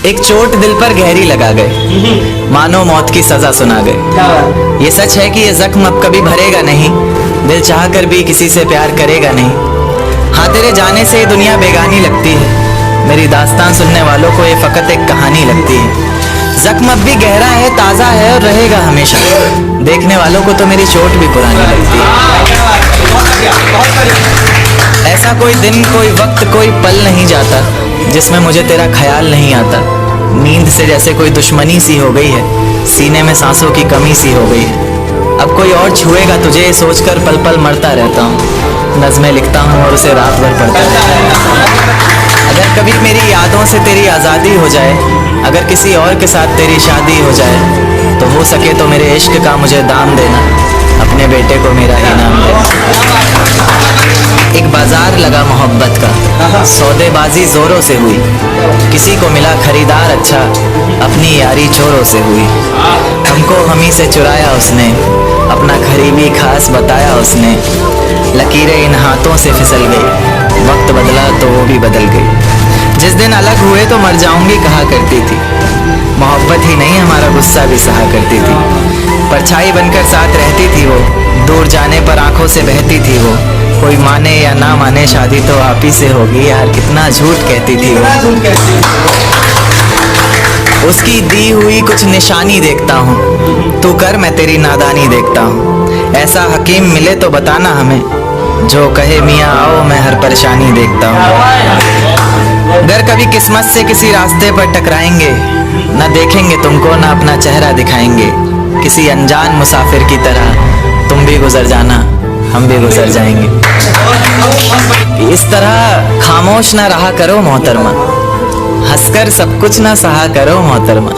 एक चोट दिल पर गहरी लगा गए, मानो मौत की सजा सुना गए। ये सच है कि ये जख्म अब कभी भरेगा नहीं, दिल चाह कर भी किसी से प्यार करेगा नहीं। हाँ, तेरे जाने से ये दुनिया बेगानी लगती है, मेरी दास्तान सुनने वालों को ये फकत एक कहानी लगती है। जख्म अब भी गहरा है, ताज़ा है और रहेगा हमेशा, देखने वालों को तो मेरी चोट भी पुरानी लगती है। ऐसा कोई दिन, कोई वक्त, कोई पल नहीं जाता जिसमें मुझे तेरा ख्याल नहीं आता। नींद से जैसे कोई दुश्मनी सी हो गई है, सीने में सांसों की कमी सी हो गई है। अब कोई और छुएगा तुझे सोचकर पल पल मरता रहता हूँ, नज़में लिखता हूँ और उसे रात भर पढ़ता रहता हूँ। अगर कभी मेरी यादों से तेरी आज़ादी हो जाए, अगर किसी और के साथ तेरी शादी हो जाए, तो हो सके तो मेरे इश्क का मुझे दाम देना, अपने बेटे को मेरा इनाम देना। एक बाजार लगा मोहब्बत का, सौदेबाजी जोरों से हुई, किसी को मिला खरीदार अच्छा, अपनी यारी चोरों से हुई। हमको हमी से चुराया उसने, अपना करीबी खास बताया उसने। लकीरें इन हाथों से फिसल गई, वक्त बदला तो वो भी बदल गई। जिस दिन अलग हुए तो मर जाऊंगी कहा करती थी, मोहब्बत ही नहीं हमारा गुस्सा भी सहा करती थी। परछाई बनकर साथ रहती थी वो, दूर जाने पर आंखों से बहती थी वो। कोई माने या ना माने शादी तो आप ही से होगी यार, कितना झूठ कहती थी वो। उसकी दी हुई कुछ निशानी देखता हूँ, तू कर मैं तेरी नादानी देखता हूँ। ऐसा हकीम मिले तो बताना हमें, जो कहे मियाँ आओ मैं हर परेशानी देखता हूँ। अगर कभी किस्मत से किसी रास्ते पर टकराएंगे, न देखेंगे तुमको न अपना चेहरा दिखाएंगे। किसी अनजान मुसाफिर की तरह तुम भी गुजर जाना, हम भी गुजर जाएंगे। इस तरह खामोश ना रहा करो मोहतरमा, हंसकर सब कुछ ना सहा करो मोहतरमा।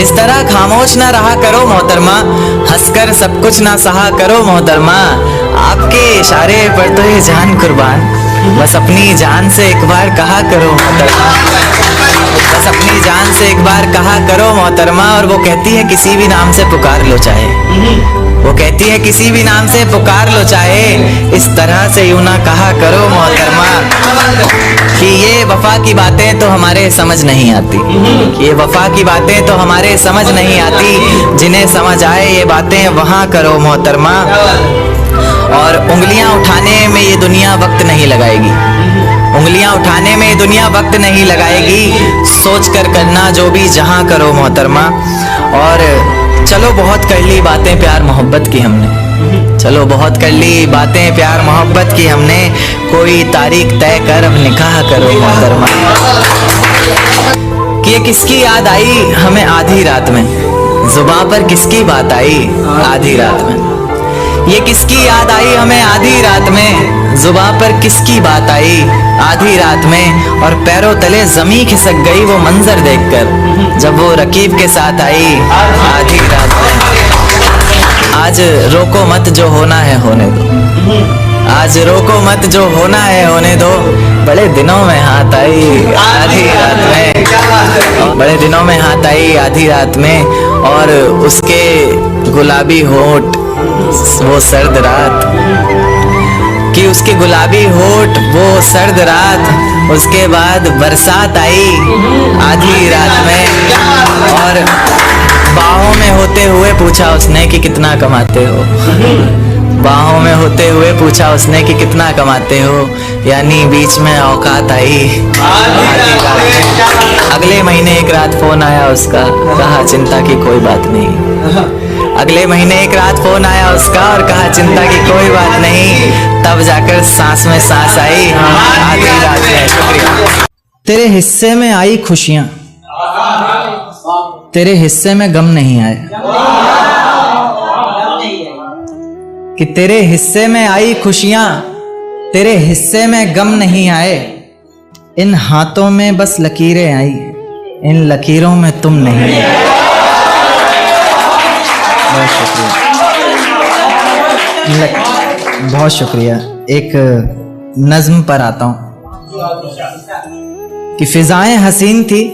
इस तरह खामोश ना रहा करो मोहतरमा, हंसकर सब कुछ ना सहा करो मोहतरमा। आपके इशारे पर तो ये जान कुर्बान, बस अपनी जान से एक बार कहा करो मोहतरमा, बस अपनी जान से एक बार कहा करो मोहतरमा। और वो कहती है किसी भी नाम से पुकार लो चाहे, वो कहती है किसी भी नाम से पुकार लो चाहे, इस तरह से यूं ना कहा करो मोहतरमा कि ये वफा की बातें तो हमारे समझ नहीं आती, कि ये वफा की बातें तो हमारे समझ नहीं आती। जिन्हें समझ आए ये बातें वहाँ करो मोहतरमा। और उंगलियां उठाने में ये दुनिया वक्त नहीं लगाएगी, उंगलियां उठाने में दुनिया वक्त नहीं लगाएगी। सोच कर करना जो भी जहां करो मोहतरमा। और चलो बहुत कर ली बातें प्यार मोहब्बत की हमने, चलो बहुत कर ली बातें प्यार मोहब्बत की हमने। कोई तारीख तय कर अब निकाह करो मोहतरमा। कि ये किसकी याद आई हमें आधी रात में, जुबां पर किसकी बात आई आधी रात में। ये किसकी याद आई हमें आधी रात में, जुबां पर किसकी बात आई आधी रात में। और पैरों तले जमी खिसक गई वो मंजर देखकर, जब वो रकीब के साथ आई आधी रात में। आज रोको मत जो होना है होने दो, आज रोको मत जो होना है होने दो। बड़े दिनों में हाथ आई आधी रात में, बड़े दिनों में हाथ आई आधी रात में। और उसके गुलाबी होठ वो सर्द रात, कि उसके गुलाबी होठ वो सर्द रात। उसके बाद बरसात आई आधी रात में, और बाहों में होते हुए पूछा उसने कि कितना कमाते हो, बाहों में होते हुए पूछा उसने कि कितना कमाते हो। यानी बीच में औकात आई आधी रात में। अगले महीने एक रात फोन आया उसका, कहा चिंता की कोई बात नहीं। अगले महीने एक रात फोन आया उसका और कहा चिंता की कोई बात नहीं। तब जाकर सांस में सांस आई आधी रात में। शुक्रिया। तेरे हिस्से में आई खुशियां, तेरे हिस्से में गम नहीं आए। कि तेरे हिस्से में आई खुशियां, तेरे हिस्से में गम नहीं आए। इन हाथों में बस लकीरें आई, इन लकीरों में तुम नहीं आए। बहुत शुक्रिया, बहुत शुक्रिया। एक नज्म पर आता हूँ कि फिजाएं हसीन थी,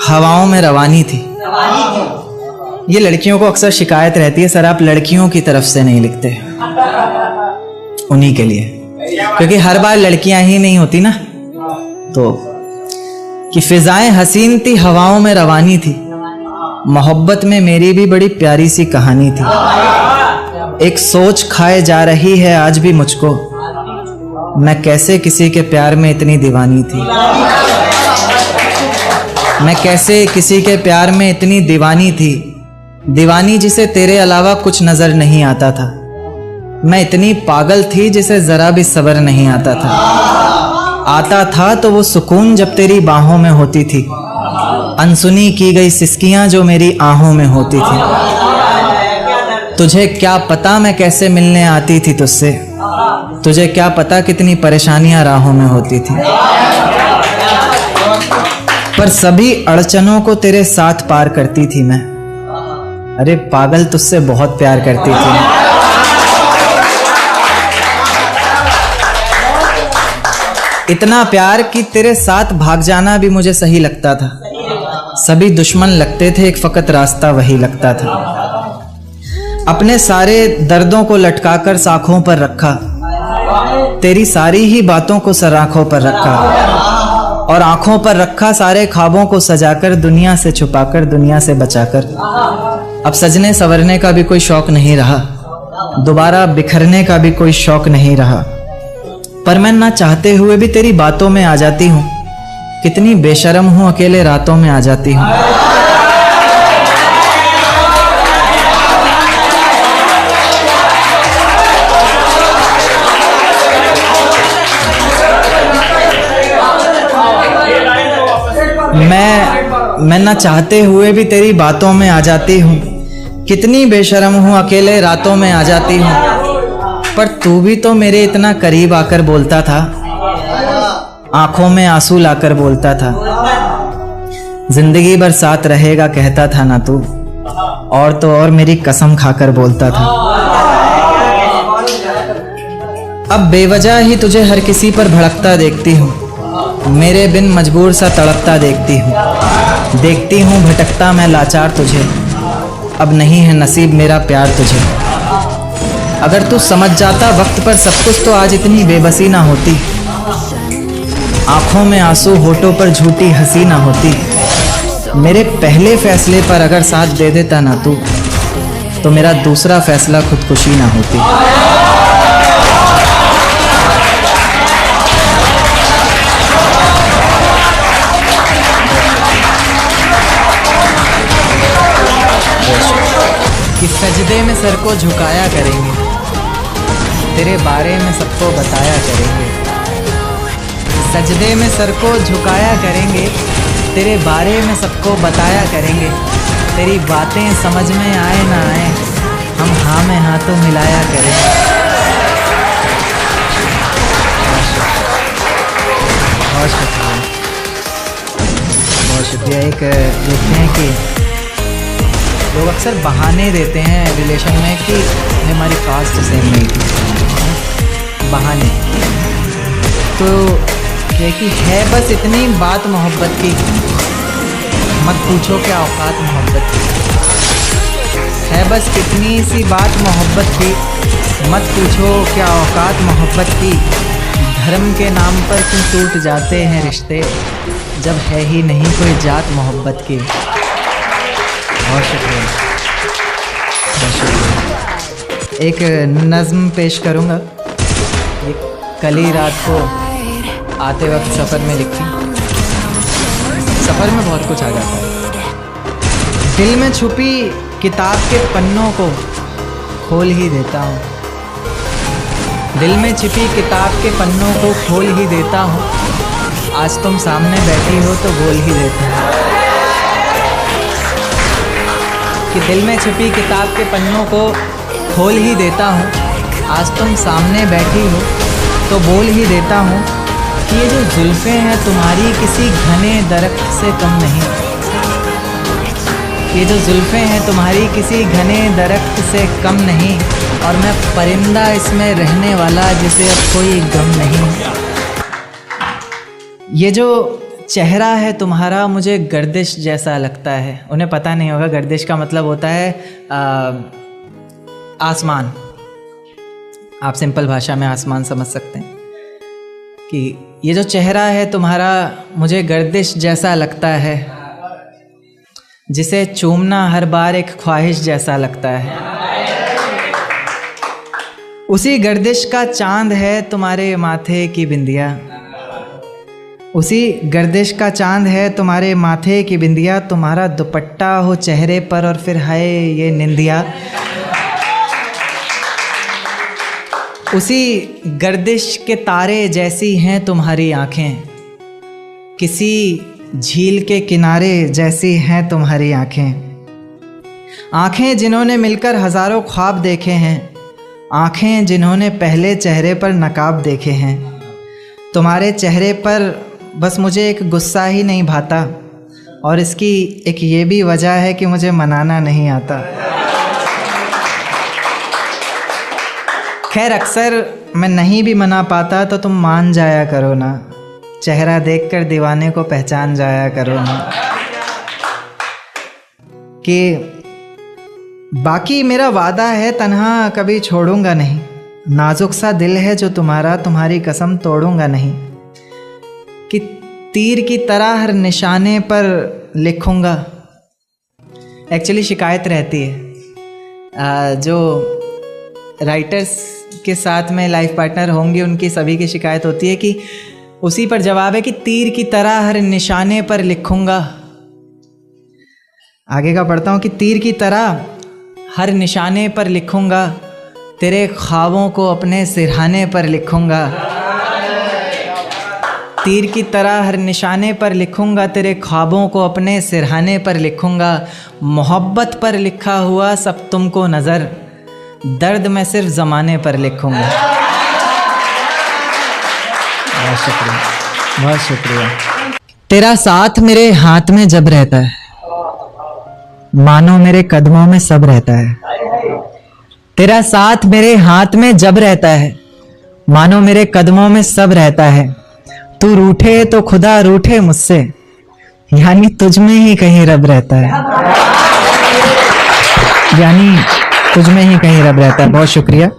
हवाओं में रवानी थी। ये लड़कियों को अक्सर शिकायत रहती है, सर आप लड़कियों की तरफ से नहीं लिखते। उन्हीं के लिए, क्योंकि हर बार लड़कियां ही नहीं होती ना। तो कि फिजाएं हसीन थी, हवाओं में रवानी थी, मोहब्बत में मेरी भी बड़ी प्यारी सी कहानी थी। एक सोच खाए जा रही है आज भी मुझको, मैं कैसे किसी के प्यार में इतनी दीवानी थी। मैं कैसे किसी के प्यार में इतनी दीवानी थी, दीवानी जिसे तेरे अलावा कुछ नजर नहीं आता था। मैं इतनी पागल थी जिसे जरा भी सब्र नहीं आता था तो वो सुकून जब तेरी बाहों में होती थी, अनसुनी की गई सिसकियां जो मेरी आहों में होती थी। तुझे क्या पता मैं कैसे मिलने आती थी तुझसे, तुझे क्या पता कितनी परेशानियां राहों में होती थी। पर सभी अड़चनों को तेरे साथ पार करती थी मैं। अरे पागल, तुझसे बहुत प्यार करती थी। इतना प्यार कि तेरे साथ भाग जाना भी मुझे सही लगता था। सभी दुश्मन लगते थे, एक फकत रास्ता वही लगता था। अपने सारे दर्दों को लटकाकर साखों पर रखा, तेरी सारी ही बातों को सराखों पर रखा, और आंखों पर रखा सारे ख्वाबों को सजाकर, दुनिया से छुपाकर, दुनिया से बचाकर। अब सजने संवरने का भी कोई शौक नहीं रहा, दोबारा बिखरने का भी कोई शौक नहीं रहा। पर मैं ना चाहते हुए भी तेरी बातों में आ जाती हूँ। कितनी बेशर्म हूँ, अकेले रातों में आ जाती हूँ। मैं ना चाहते हुए भी तेरी बातों में आ जाती हूँ। कितनी बेशर्म हूँ, अकेले रातों में आ जाती हूँ। पर तू भी तो मेरे इतना करीब आकर बोलता था, आंखों में आंसू लाकर बोलता था, जिंदगी भर साथ रहेगा कहता था ना तू, और तो और मेरी कसम खाकर बोलता था। अब बेवजह ही तुझे हर किसी पर भड़कता देखती हूँ, मेरे बिन मजबूर सा तड़पता देखती हूँ भटकता मैं लाचार तुझे। अब नहीं है नसीब मेरा प्यार तुझे। अगर तू समझ जाता वक्त पर सब कुछ तो आज इतनी बेबसी ना होती। आंखों में आंसू, होठों पर झूठी हंसी ना होती। मेरे पहले फैसले पर अगर साथ दे देता ना तू, तो मेरा दूसरा फैसला खुदकुशी ना होती। कि सजदे में सर को झुकाया करेंगे, तेरे बारे में सबको बताया करेंगे। सजदे में सर को झुकाया करेंगे, तेरे बारे में सबको बताया करेंगे। तेरी बातें समझ में आए ना आए, हम हाँ में हाँ तो मिलाया करेंगे। बहुत शुक्रिया, बहुत शुक्रिया। एक देखते हैं कि लोग अक्सर बहाने देते हैं रिलेशन में कि हमारी कास्ट सेम नहीं थी, बहाने। तो ये कि है बस इतनी बात मोहब्बत की, मत पूछो क्या औकात मोहब्बत की। है बस इतनी सी बात मोहब्बत की, मत पूछो क्या औकात मोहब्बत की। धर्म के नाम पर क्यों टूट जाते हैं रिश्ते, जब है ही नहीं कोई जात मोहब्बत की। बहुत शुक्रिया, बहुत शुक्रिया। एक नज़्म पेश करूँगा, एक कली रात को आते वक्त सफ़र में लिखी। सफ़र में बहुत कुछ आ जाता है। दिल में छुपी किताब के पन्नों को खोल ही देता हूँ, दिल में छिपी किताब के पन्नों को खोल ही देता हूँ। आज तुम सामने बैठी हो तो बोल ही देता हूँ। कि दिल में छिपी किताब के पन्नों को खोल ही देता हूँ। आज तुम सामने बैठी हो तो बोल ही देता हूँ कि ये जो जुल्फ़ें हैं तुम्हारी किसी घने दरख्त से कम नहीं। ये जो जुल्फ़ें हैं तुम्हारी किसी घने दरख्त से कम नहीं, और मैं परिंदा इसमें रहने वाला जिसे अब कोई गम नहीं। ये जो चेहरा है तुम्हारा मुझे गर्दिश जैसा लगता है। उन्हें पता नहीं होगा, गर्दिश का मतलब होता है आसमान। आप सिंपल भाषा में आसमान समझ सकते हैं। कि ये जो चेहरा है तुम्हारा मुझे गर्दिश जैसा लगता है, जिसे चूमना हर बार एक ख्वाहिश जैसा लगता है। उसी गर्दिश का चांद है तुम्हारे माथे की बिंदिया, उसी गर्दिश का चांद है तुम्हारे माथे की बिंदिया। तुम्हारा दुपट्टा हो चेहरे पर और फिर हाय ये निंदिया। उसी गर्दिश के तारे जैसी हैं तुम्हारी आँखें, किसी झील के किनारे जैसी हैं तुम्हारी आँखें। आँखें जिन्होंने मिलकर हज़ारों ख्वाब देखे हैं, आँखें जिन्होंने पहले चेहरे पर नकाब देखे हैं। तुम्हारे चेहरे पर बस मुझे एक गुस्सा ही नहीं भाता, और इसकी एक ये भी वजह है कि मुझे मनाना नहीं आता। खैर अक्सर मैं नहीं भी मना पाता तो तुम मान जाया करो ना, चेहरा देखकर दीवाने को पहचान जाया करो ना। कि बाकी मेरा वादा है तन्हा कभी छोड़ूंगा नहीं, नाजुक सा दिल है जो तुम्हारा, तुम्हारी कसम तोड़ूंगा नहीं। कि तीर की तरह हर निशाने पर लिखूंगा। एक्चुअली शिकायत रहती है, जो राइटर्स के साथ में लाइफ पार्टनर होंगे उनकी सभी की शिकायत होती है कि उसी पर जवाब है कि तीर की तरह हर निशाने पर लिखूंगा। आगे का पढ़ता हूँ कि तीर की तरह हर निशाने पर लिखूंगा, तेरे ख्वाबों को अपने सिरहाने पर लिखूंगा। तीर की तरह हर निशाने पर लिखूंगा, तेरे ख्वाबों को अपने सिरहाने पर लिखूंगा। मोहब्बत पर लिखा हुआ सब तुमको नज़र, दर्द मैं सिर्फ ज़माने पर लिखूंगा। बहुत शुक्रिया, बहुत शुक्रिया। तेरा साथ मेरे हाथ में जब रहता है, मानो मेरे कदमों में सब रहता है। तेरा साथ मेरे हाथ में जब रहता है, मानो मेरे कदमों में सब रहता है। तू रूठे तो खुदा रूठे मुझसे, यानी तुझ में ही कहीं रब रहता है, यानी तुझ में ही कहीं रब रहता है। बहुत शुक्रिया।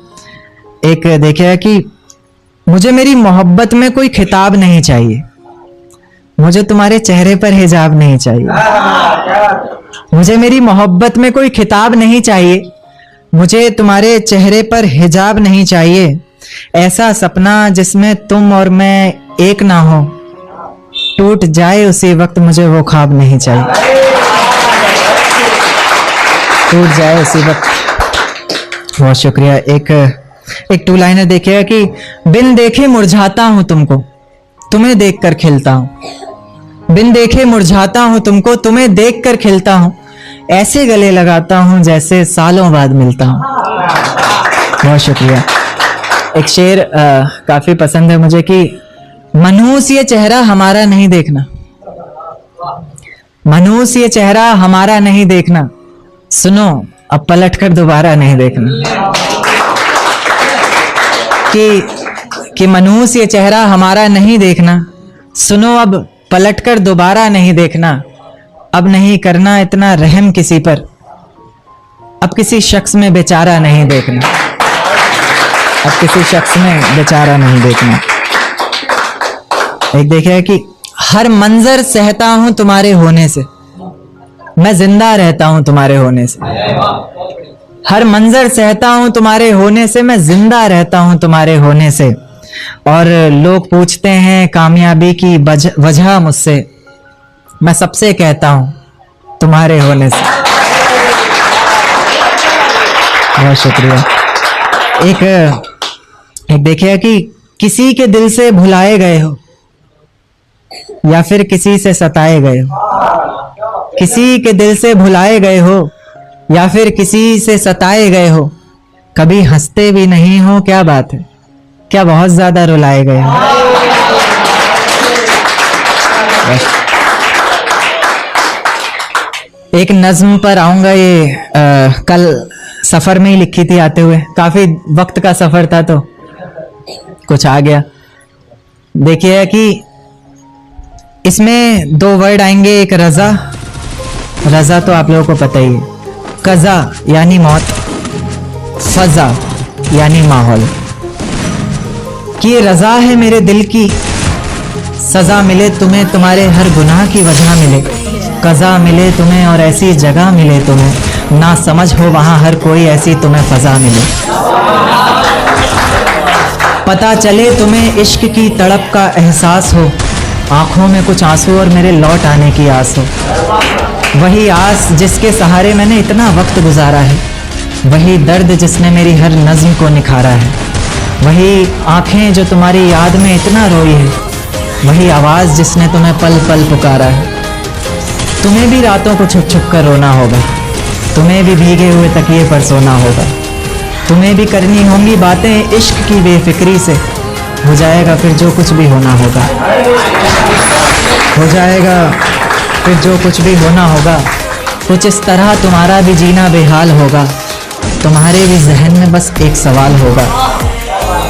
एक देखिए कि मुझे मेरी मोहब्बत में कोई खिताब नहीं चाहिए, मुझे तुम्हारे चेहरे पर हिजाब नहीं चाहिए। मुझे मेरी मोहब्बत में कोई खिताब नहीं चाहिए, मुझे तुम्हारे चेहरे पर हिजाब नहीं चाहिए। ऐसा सपना जिसमें तुम और मैं एक ना हो, टूट जाए उसी वक्त मुझे वो ख्वाब नहीं चाहिए, टूट जाए उसी वक्त। बहुत शुक्रिया। एक टू लाइनर देखिएगा कि बिन देखे मुरझाता हूं तुमको, तुम्हें देखकर खिलता हूं। बिन देखे मुरझाता हूं तुमको, तुम्हें देखकर खिलता हूं। ऐसे गले लगाता हूं जैसे सालों बाद मिलता हूं। बहुत शुक्रिया। एक शेर काफी पसंद है मुझे कि मनहूस ये चेहरा हमारा नहीं देखना, मनहूस ये चेहरा हमारा नहीं देखना, सुनो अब पलटकर दोबारा नहीं देखना। कि मनहूस ये चेहरा हमारा नहीं देखना, सुनो अब पलटकर दोबारा नहीं देखना। अब नहीं करना इतना रहम किसी पर, अब किसी शख्स में बेचारा नहीं देखना, अब किसी शख्स में बेचारा नहीं देखना। एक देखिए कि हर मंजर सहता हूं तुम्हारे होने से, मैं जिंदा रहता हूं तुम्हारे होने से। हर मंजर सहता हूं तुम्हारे होने से, मैं जिंदा रहता हूं तुम्हारे होने से। और लोग पूछते हैं कामयाबी की वजह मुझसे, मैं सबसे कहता हूं तुम्हारे होने से। बहुत शुक्रिया। एक देखिए कि किसी के दिल से भुलाए गए हो या फिर किसी से सताए गए हो, किसी के दिल से भुलाए गए हो या फिर किसी से सताए गए हो, कभी हंसते भी नहीं हो, क्या बात है, क्या बहुत ज्यादा रुलाए गए हो। एक नज्म पर आऊंगा, ये कल सफर में ही लिखी थी आते हुए, काफी वक्त का सफर था तो कुछ आ गया। देखिए कि इसमें दो वर्ड आएंगे, एक रजा, रजा तो आप लोगों को पता ही है, कज़ा यानी मौत, फजा यानी माहौल। कि ये रजा है मेरे दिल की, सजा मिले तुम्हें तुम्हारे हर गुनाह की वजह मिले, कज़ा मिले तुम्हें और ऐसी जगह मिले तुम्हें, ना समझ हो वहाँ हर कोई ऐसी तुम्हें फजा मिले। पता चले तुम्हें इश्क की तड़प का एहसास हो, आंखों में कुछ आंसू और मेरे लौट आने की आस हो। वही आस जिसके सहारे मैंने इतना वक्त गुजारा है, वही दर्द जिसने मेरी हर नज़्म को निखारा है, वही आंखें जो तुम्हारी याद में इतना रोई है, वही आवाज़ जिसने तुम्हें पल पल पुकारा है। तुम्हें भी रातों को छुप छुप कर रोना होगा, तुम्हें भी भीगे हुए तकिए पर सोना होगा, तुम्हें भी करनी होंगी बातें इश्क की बेफिक्री से, हो जाएगा फिर जो कुछ भी होना होगा, हो जाएगा फिर जो कुछ भी होना होगा। कुछ इस तरह तुम्हारा भी जीना बेहाल होगा, तुम्हारे भी जहन में बस एक सवाल होगा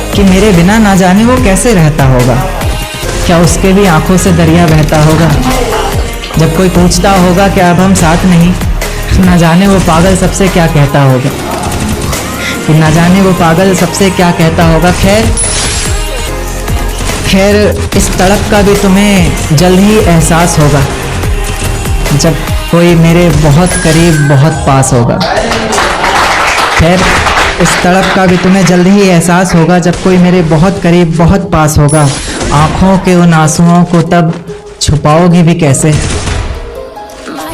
कि मेरे बिना ना जाने वो कैसे रहता होगा, क्या उसके भी आंखों से दरिया बहता होगा। जब कोई पूछता होगा कि अब हम साथ नहीं, ना जाने वो पागल सबसे क्या कहता होगा, कि ना जाने वो पागल सबसे क्या कहता होगा। खैर इस तड़प का भी तुम्हें जल्द ही एहसास होगा, जब कोई मेरे बहुत करीब बहुत पास होगा। खैर इस तड़प का भी तुम्हें जल्द ही एहसास होगा, जब कोई मेरे बहुत करीब बहुत पास होगा। आँखों के उन आंसुओं को तब छुपाओगी भी कैसे,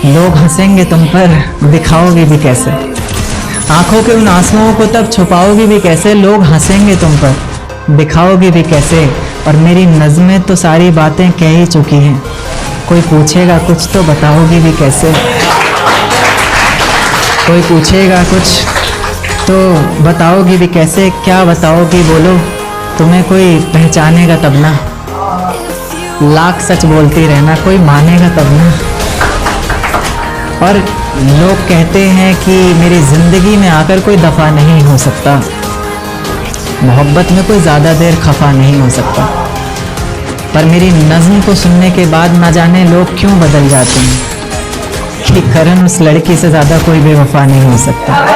लोग हंसेंगे तुम पर दिखाओगी भी कैसे। आँखों के उन आंसुओं को तब छुपाओगी भी कैसे, लोग हंसेंगे तुम पर दिखाओगी भी कैसे। और मेरी नज़्में तो सारी बातें कह ही चुकी हैं, कोई पूछेगा कुछ तो बताओगी भी कैसे, कोई पूछेगा कुछ तो बताओगी भी कैसे। क्या बताओगी बोलो, तुम्हें कोई पहचानेगा तब ना, लाख सच बोलती रहना कोई मानेगा तब ना। और लोग कहते हैं कि मेरी ज़िंदगी में आकर कोई दफ़ा नहीं हो सकता, मोहब्बत में कोई ज़्यादा देर खफा नहीं हो सकता। पर मेरी नज़्म को सुनने के बाद ना जाने लोग क्यों बदल जाते हैं कि करण उस लड़की से ज़्यादा कोई बेवफा नहीं हो सकता।